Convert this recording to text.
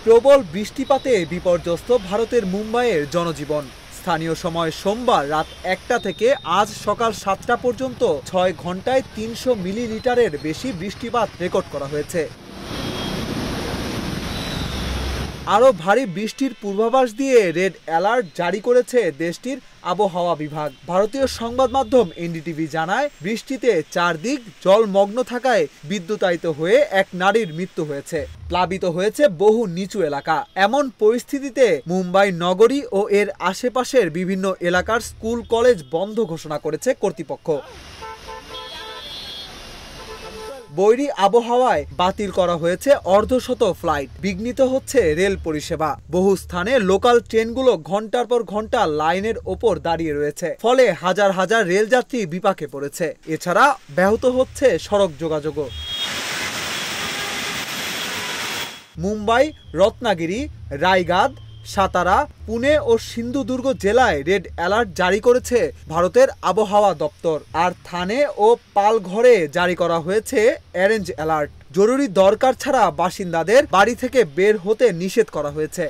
প্রবল বৃষ্টিপাতে বিপর্যস্ত ভারতের মুম্বাইয়ের জনজীবন। স্থানীয় সময় সোমবার রাত 1টা থেকে আজ সকাল 7টা পর্যন্ত 6 ঘন্টায় 300 মিলিলিটারের বেশি বৃষ্টিপাত রেকর্ড করা হয়েছে। আরও ভারী বৃষ্টির পূর্বাভাস দিয়ে রেড অ্যালার্ট জারি করেছে দেশটির আবহাওয়া বিভাগ। ভারতীয় সংবাদ মাধ্যম এনডিটিভি জানায়, বৃষ্টিতে চারদিক জলমগ্ন থাকায় বিদ্যুতায়িত হয়ে এক নারীর মৃত্যু হয়েছে। প্লাবিত হয়েছে বহু নিচু এলাকা। এমন পরিস্থিতিতে মুম্বাই নগরী ও এর আশেপাশের বিভিন্ন এলাকার স্কুল কলেজ বন্ধ ঘোষণা করেছে কর্তৃপক্ষ। বৈরী আবহাওয়ায় বাতিল করা হয়েছে অর্ধশত ফ্লাইট। বিঘ্নিত হচ্ছে রেল পরিষেবা। বহু স্থানে লোকাল ট্রেনগুলো ঘন্টার পর ঘন্টা লাইনের ওপর দাঁড়িয়ে রয়েছে। ফলে হাজার হাজার রেলযাত্রী বিপাকে পড়েছে। এছাড়া ব্যাহত হচ্ছে সড়ক যোগাযোগও। মুম্বাই, রত্নাগিরি, রায়গাদ, সাতারা, পুনে ও সিন্ধুদুর্গ জেলায় রেড অ্যালার্ট জারি করেছে ভারতের আবহাওয়া দপ্তর। আর থানে ও পালঘরে জারি করা হয়েছে অরেঞ্জ অ্যালার্ট। জরুরি দরকার ছাড়া বাসিন্দাদের বাড়ি থেকে বের হতে নিষেধ করা হয়েছে।